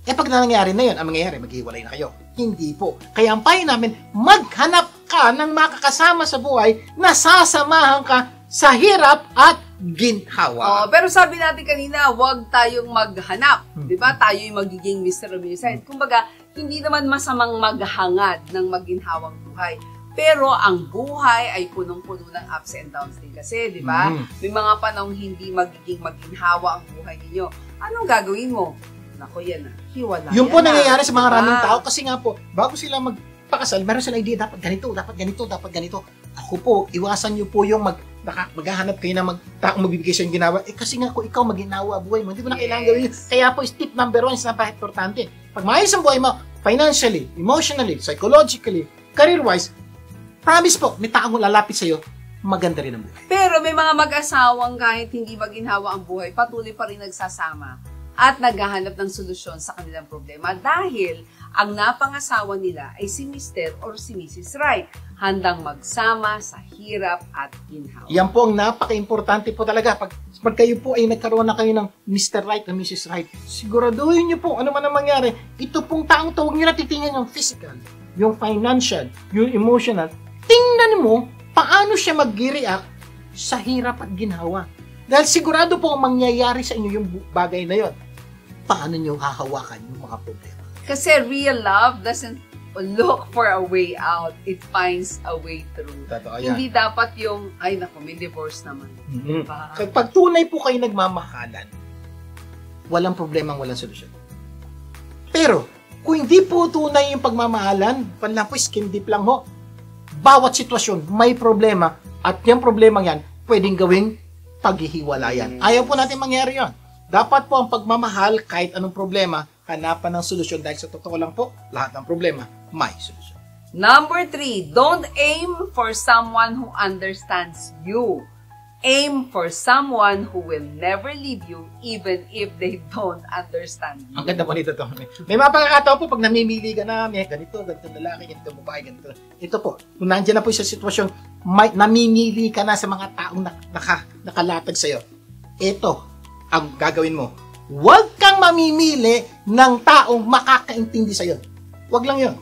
Eh pag nangyari na yun, ang mangyayari, maghiwalay na kayo. Hindi po. Kaya ang payo namin, maghanap ka ng makakasama sa buhay na sasamahan ka sa hirap at ginhawa. Pero sabi natin kanina, huwag tayong maghanap. Di ba? Tayo yung magiging Mr. or Mrs. Right. Kumbaga, hindi naman masamang maghangad ng maginhawang buhay. Pero ang buhay ay punong-puno ng ups and downs din kasi, di ba? May mga panahong hindi magiging maginhawa ang buhay ninyo. Anong gagawin mo? Nako yan na. Hiwala Yung po yan nangyayari sa mga diba? maraming tao kasi nga po, bago sila magpakasal, meron silang idea, dapat ganito, dapat ganito, dapat ganito. Ako po, iwasan nyo po yung maghahanap kayo ng taong magbibigay sa yung ginawa. Eh kasi nga kung ikaw magginawa buhay mo, hindi mo na kailangan gawin yun. Kaya po, tip number 1 is napaka-importante. Pag maayos ang buhay mo, financially, emotionally, psychologically, career-wise, promise po, may taong lalapit sa'yo, maganda rin ang buhay. Pero may mga mag-asawang kahit hindi maginhawa ang buhay, patuloy pa rin nagsasama at naghahanap ng solusyon sa kanilang problema dahil ang napangasawa nila ay si Mr. or si Mrs. Right, handang magsama sa hirap at ginhawa. Yan po ang napaka-importante po talaga. Pag kayo po ay nagkaroon na kayo ng Mr. Right o Mrs. Right, siguraduhin nyo po ano man ang mangyari. Ito pong taong tawag nyo na titingnan yung physical, yung financial, yung emotional. Tingnan mo paano siya mag-react sa hirap at ginhawa. Dahil sigurado po ang mangyayari sa inyo yung bagay na yon. Paano nyo hahawakan yung mga problema? Kasi real love doesn't look for a way out. It finds a way through. Totoo yan. Hindi dapat yung, ay naku, may divorce naman. Diba? Kapag tunay po kayo nagmamahalan, walang problemang walang solusyon. Pero, kung hindi po tunay yung pagmamahalan, panlang po, skin deep lang ho. Bawat sitwasyon, may problema, at yung problema yan, pwedeng gawing paghihiwalayan. Ayaw po natin mangyari yon. Dapat po ang pagmamahal, kahit anong problema, hanapan ng solusyon dahil sa totoo lang po, lahat ng problema, may solusyon. Number 3, don't aim for someone who understands you. Aim for someone who will never leave you even if they don't understand you. Ang ganda po nito to. May mga pagkakataon po pag namimili ka na, may ganito lalaki, ganito babae, ganito. Ito po, kung nandiyan na po sa sitwasyon, namimili ka na sa mga taong nakalatag sa'yo. ito ang gagawin mo. Huwag kang mamimili ng taong makakaintindi sa'yo. Huwag lang yun.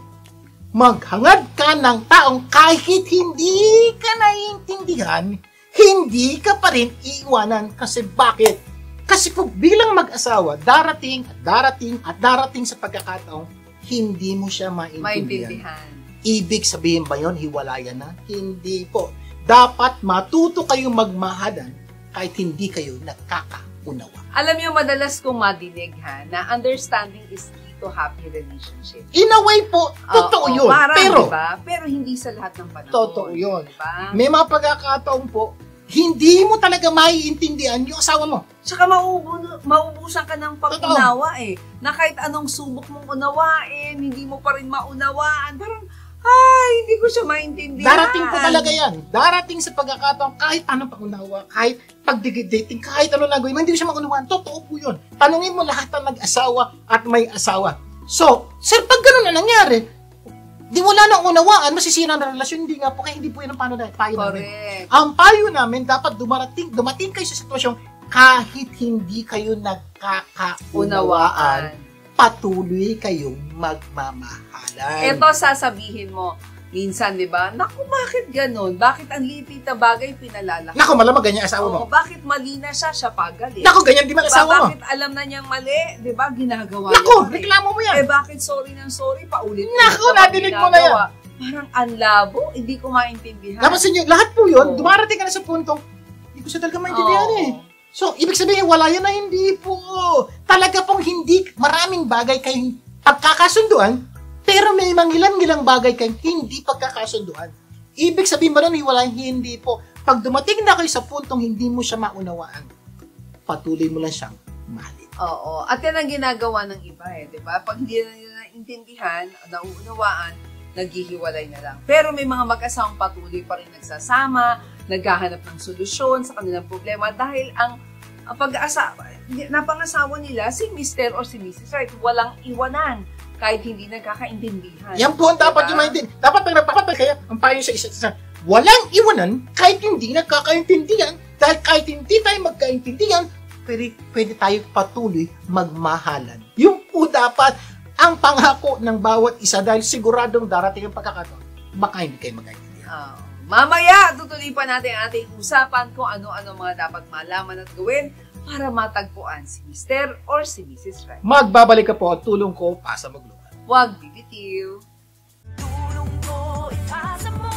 Maghangad ka ng taong kahit hindi ka naiintindihan, hindi ka pa rin iiwanan. Kasi bakit? Kasi po bilang mag-asawa, darating sa pagkakataong hindi mo siya maintindihan. Ibig sabihin ba yun, hiwalayan na? Hindi po. Dapat matuto kayong magmahalan kahit hindi kayo nagkakaunawa. Alam niyo, madalas kong madinig na understanding is key to happy relationship. In a way po, totoo yun. Parang, Pero, diba? Pero hindi sa lahat ng panahon. totoo yun. Diba? May mga pagkakataon po, hindi mo talaga maiintindihan yung asawa mo. Tsaka maubusan ka ng pag-unawa na kahit anong subok mong unawain, hindi mo pa rin maunawaan. Parang, hindi ko siya maintindihan. Darating po talaga yan. Darating sa pagkakataon, kahit anong pangunawa, kahit pag-dating, kahit ano nagawin mo, hindi ko siya maunawaan. Totoo po yun. Tanungin mo lahat ng nag-asawa at may asawa. So, sir, pag ganun na nangyari, di wala nang unawaan, masisira ang relasyon. Hindi nga po, kaya hindi po yun ang payo namin. Correct. Ang payo namin, dapat dumating kayo sa sitwasyong kahit hindi kayo nagkakaunawaan, patuloy kayong magmamahalan. Ito sasabihin mo, minsan, di ba? Naku, bakit ganun? Bakit ang liit na bagay pinalalaki? Naku, malamang ganyan asawa mo. Bakit mali na siya pagalit? Naku, ganyan di man asawa mo. Bakit alam na niyang mali? Di ba? Ginagawa Naku, niya. reklamo mo yan. Bakit sorry ng sorry? Paulit. Naku, nadinig mo na yan. Parang anlabo, hindi ko maintindihan. Tapos inyo, lahat po yun, Oo. dumarating ka na sa puntong, hindi ko siya talaga maintindihan So, ibig sabihin, wala yan na hindi po. Talaga pong hindi, maraming bagay kayong pagkakasunduan, pero may mangilang-ilang bagay kayong hindi pagkakasunduan. Ibig sabihin ba nun, wala hindi po. Pag dumating na kayo sa puntong hindi mo siya maunawaan, patuloy mo lang siyang mahalin. Oo. At yan ang ginagawa ng iba di ba? Pag hindi na nila naintindihan, nauunawaan, naghihiwalay na lang. Pero may mga mag-asawang patuloy pa rin nagsasama, naghahanap ng solusyon sa kanilang problema dahil ang napangasawa nila si Mr. or si Mrs. Right, walang iwanan kahit hindi nagkakaintindihan. Yan po ang dapat yung maintindihan. Dapat kaya ang payo sa isa't isa. Walang iwanan kahit hindi nagkakaintindihan dahil kahit hindi tayo magkaintindihan, pwede tayo patuloy magmahalan. Yung po dapat ang pangako ng bawat isa dahil siguradong darating ang pagkakataon, baka hindi kayo magkaintindihan. Mamaya, tutuloy pa natin ang ating usapan kung ano-ano mga dapat malaman at gawin para matagpuan si Mr. or si Mrs. Right. Magbabalik ka po at tulong ko, pasa maglungan. Huwag bibitiw. Tulong ko, ipasa mo,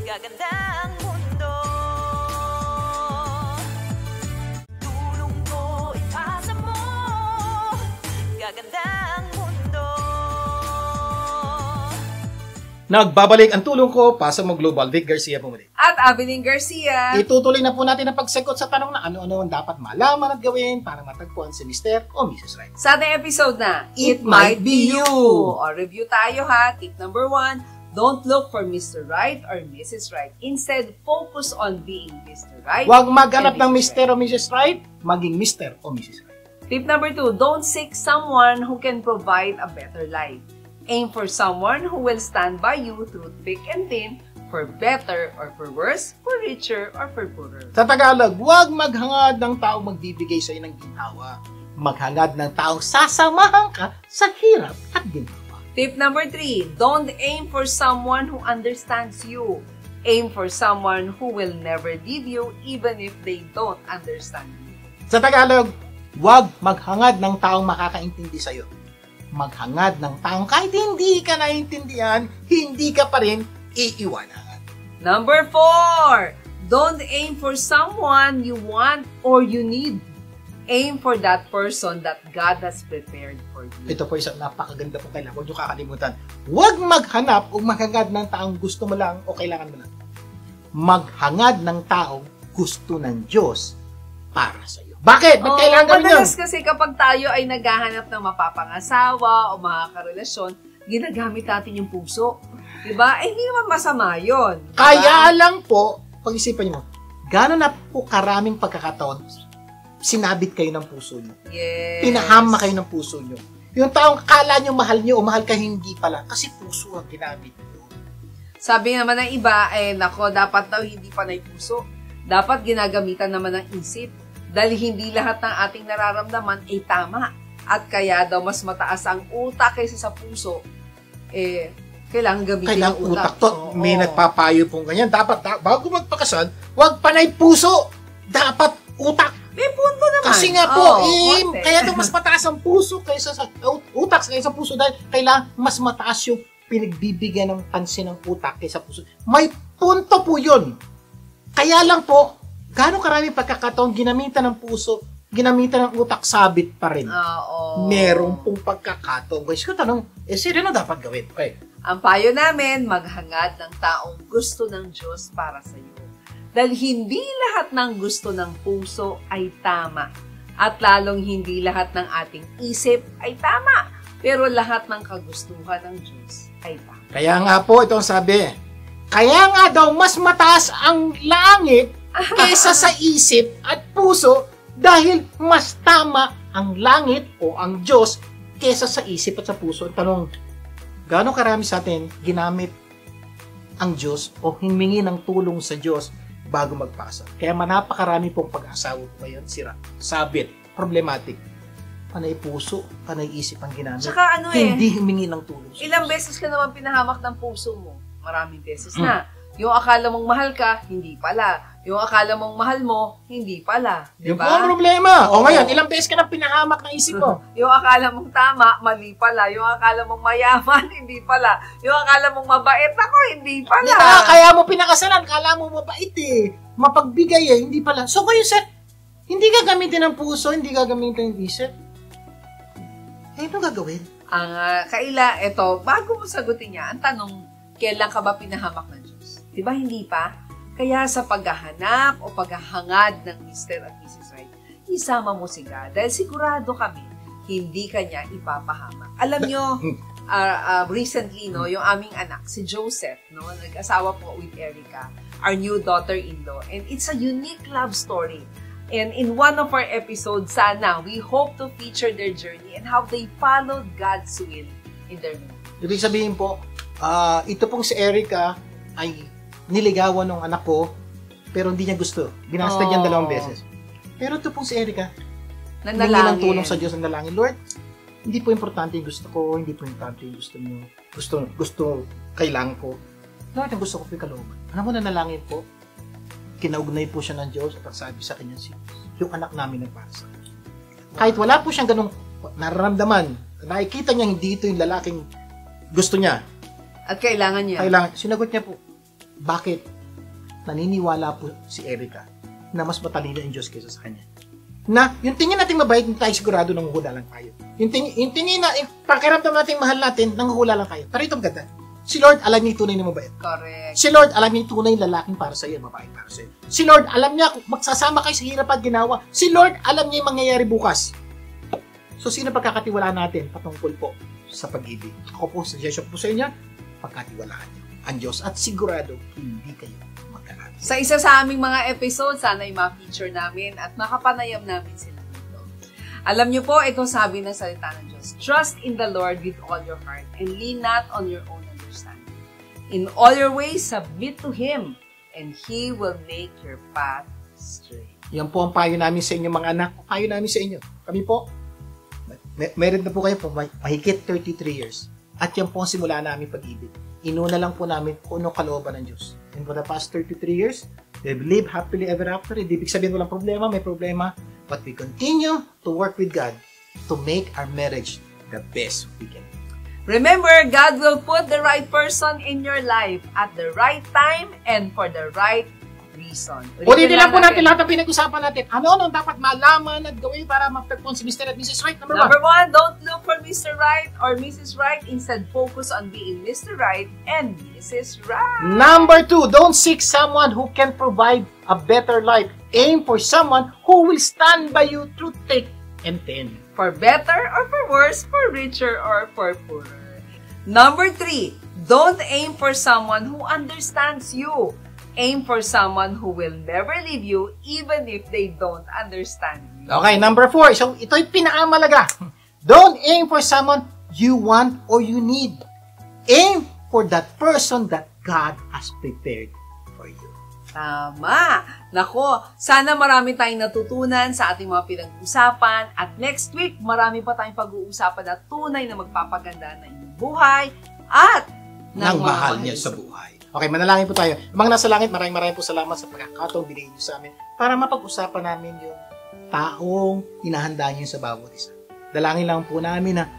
gaganda ang mundo. Tulong ko, ipasa mo, gaganda ang mundo. Nagbabalik ang tulong ko, pasa mo global. Vic Garcia po muli. At Abilene Garcia. Itutuloy na po natin ang pagsagot sa tanong na ano-ano ang dapat malaman at gawin para matagpuan si Mr. o Mrs. Right. Sa ating episode na, It Might Be You. O review tayo ha. Tip number 1, don't look for Mr. Right or Mrs. Right. Instead, focus on being Mr. Right. Huwag maghanap and ng Mrs. Mr. o Mrs. Right, maging Mr. o Mrs. Right. Tip number 2, don't seek someone who can provide a better life. Aim for someone who will stand by you through thick and thin, for better or for worse, for richer or for poorer. Sa Tagalog, huwag maghangad ng taong magbibigay sa iyo ng ginhawa. Maghangad ng taong sasamahan ka sa hirap at ginhawa. Tip number 3, don't aim for someone who understands you. Aim for someone who will never leave you even if they don't understand you. Sa Tagalog, huwag maghangad ng taong makakaintindi sa iyo. Maghangad ng taong kahit hindi ka naiintindihan, hindi ka pa rin iiwanan. Number 4, don't aim for someone you want or you need. Aim for that person that God has prepared for you. Ito po isang napakaganda po kailangan. Huwag niyo kakalimutan. Huwag maghanap o maghangad ng taong gusto mo lang o kailangan mo lang. Maghangad ng taong gusto ng Diyos para sa iyo. Bakit? Ba't kailangan gawin yun? Madalas kasi kapag tayo ay naghahanap ng mapapangasawa o makakarelasyon, ginagamit natin yung puso. Diba? Eh, hindi naman masama yun. Diba? Kaya lang po, pag-isipan niyo, gano'n na po karaming pagkakataon, sinabit kayo ng puso niyo. Yes. Pinahama kayo ng puso niyo. Yung taong kala niyo mahal niyo o mahal ka hindi pala, kasi puso ang ginamit niyo. Sabi naman ng iba, nako, dapat daw hindi panay puso. Dapat ginagamitan naman ng isip dahil hindi lahat ng ating nararamdaman ay tama. At kaya daw mas mataas ang utak kaysa sa puso, kailangan gamitin Kailangan yung utak to. Oo. May nagpapayo pong ganyan. Dapat, bago magpakasal, wag panay puso. Dapat utak. May punto naman. Kasi nga po, konti. kaya daw mas mataas ang puso kaysa sa utak kaysa sa puso dahil kailangan mas mataas yung pinagbibigyan ng pansin ng utak kaysa puso. May punto po yun. Kaya lang po, gaano karami pagkakataon ginamitan ng puso, ginamitan ng utak, sabit pa rin. Oo. Meron pong pagkakataon. Guys, ko tanong, sino na dapat gawin? Okay. Ang payo namin, maghangad ng taong gusto ng Diyos para sa iyo. Dahil hindi lahat ng gusto ng puso ay tama. At lalong hindi lahat ng ating isip ay tama. Pero lahat ng kagustuhan ng Diyos ay tama. Kaya nga po, ito ang sabi. Kaya nga daw, mas mataas ang langit kaysa sa isip at puso dahil mas tama ang langit o ang Diyos kaysa sa isip at sa puso. Ang tanong, gaano karami sa atin ginamit ang Diyos o humingi ng tulong sa Diyos bago magpasa? Kaya napakarami pong pag-asawa po ngayon sira, sabit, problematic. Panay puso, panay isip ang ginamit. Tsaka Hindi humingi ng tulong sa ilang Diyos. beses ka naman pinahamak ng puso mo? Maraming beses na. Yung akala mong mahal ka, hindi pala. Yung akala mong mahal mo, hindi pala. Yung Diba? po ang problema. O Oo. ngayon, ilang beses ka na pinahamak ng isip mo? Yung akala mong tama, mali pala. Yung akala mong mayaman, hindi pala. Yung akala mong mabait ako, hindi pala. Kaya mo pinakasalan, kala mo mabait eh. Mapagbigay eh, hindi pala. So kayo sir, hindi gagamitin ng puso, hindi gagamitin ng isip. Eh, ano gagawin? Ang eto, bago mo sagutin niya, ang tanong, kailan ka ba pinahamak ng Diyos? Diba hindi pa? Kaya sa paghahanap o paghahangad ng Mr. at Mrs. Right, isama mo si God dahil sigurado kami, hindi kanya ipapahamak. Alam nyo, recently, no, yung aming anak, si Joseph, no, nag-asawa po with Erica, our new daughter-in-law, and it's a unique love story. And in one of our episodes, sana, we hope to feature their journey and how they followed God's will in their marriage. Ibig sabihin po, ito pong si Erica ay niligawan ng anak ko, pero hindi niya gusto. Binasta niya 2 beses. Pero ito pong si Erica, humingi ng tulong sa Diyos ng dalangin. Lord, hindi po importante yung gusto ko, hindi po importante yung gusto niyo. Gusto, kailangan ko. Lord, ang gusto ko po yung kalooban. Alam mo, nanalangin po, kinaugnay po siya ng Diyos at sabi sa kanya, yung anak namin nagpasa. Kahit wala po siyang ganong nararamdaman, nakikita niya hindi ito yung lalaking gusto niya. At kailangan niya. Sinagot niya po, bakit naniniwala po si Erica na mas matalino ang Diyos kaysa sa kanya? Na yung tingin natin mabait, hindi tayo sigurado nanghuhula lang tayo. Yung tingin na, pakiramdam natin mahal natin, nanghuhula lang tayo. Pero itong ganda. Si Lord, alam niya yung tunay na mabait. Correct. Si Lord, alam niya yung tunay na lalaking para sa iyo, babae para sa iyo. Si Lord, alam niya kung magsasama kayo sa hirap at ginawa. Si Lord, alam niya yung mangyayari bukas. So, sino pagkakatiwalaan natin patungkol po sa pag-ibig? Ako po, suggestion po sa inyo, pagkatiwalaan niyo ang Diyos at sigurado hindi kayo magkakaroon. Sa isa sa aming mga episodes, sana ma-feature namin at makapanayam namin sila dito. Alam niyo po, ito sabi ng salita ng Diyos, trust in the Lord with all your heart and lean not on your own understanding. In all your ways, submit to Him and He will make your path straight. Yan po ang payo namin sa inyo mga anak. Payo namin sa inyo. Kami po, meron na po kayo po, mahigit 33 years. At yan po ang simula namin pag-ibig. Inuna lang po namin kung anong kalooban ng Diyos. And for the past 33 years, we live happily ever after. Hindi ibig sabihin walang problema, may problema. But we continue to work with God to make our marriage the best we can. Remember, God will put the right person in your life at the right time and for the right reason. Ulitin lang po natin lahat ng pinag-usapan natin. Ano dapat malaman at gawin para mapagpon si Mr. at Mrs. Right? Number one, don't look for Mr. Right or Mrs. Right. Instead, focus on being Mr. Right and Mrs. Right. Number 2, don't seek someone who can provide a better life. Aim for someone who will stand by you through thick and thin. For better or for worse, for richer or for poorer. Number 3, don't aim for someone who understands you. Aim for someone who will never leave you even if they don't understand you. Okay, number 4. So, ito'y pinakamalaga. Don't aim for someone you want or you need. Aim for that person that God has prepared for you. Tama! Nako, sana marami tayong natutunan sa ating mga pinag-usapan at next week, marami pa tayong pag-uusapan na tunay na magpapaganda ng inyong buhay at Nang mahal niya sa buhay. Okay, manalangin po tayo. Mga nasa langit, maraming po salamat sa pagkakataong binigay niyo sa amin para mapag-usapan namin yung taong hinahanda niyo sa bawat isa. Dalangin lang po namin na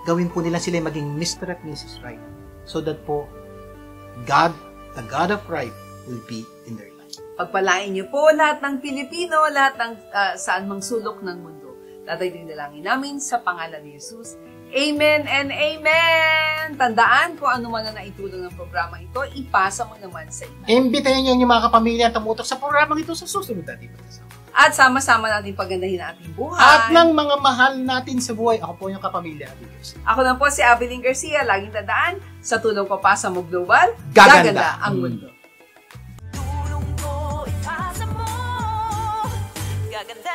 gawin po nila sila maging Mr. at Mrs. Right so that po God, the God of right, will be in their life. Pagpalain niyo po lahat ng Pilipino, lahat ng saan mang sulok ng mundo. Tatay din dalangin namin sa pangalan ni Jesus. Amen and amen! Tandaan kung ano man ang naitulong ng programa ito, ipasa mo naman sa iba. Imbitahin niyo yung mga kapamilya na tumutok sa programang ito sa susunod natin pagkasama. At sama-sama natin pagandahin ang ating buhay. At ng mga mahal natin sa buhay, ako po yung kapamilya. Ako lang po si Abilene Garcia. Laging tandaan, sa tulong papasa mo global, Gaganda ang mundo. Tulong ko ipasa mo. Gaganda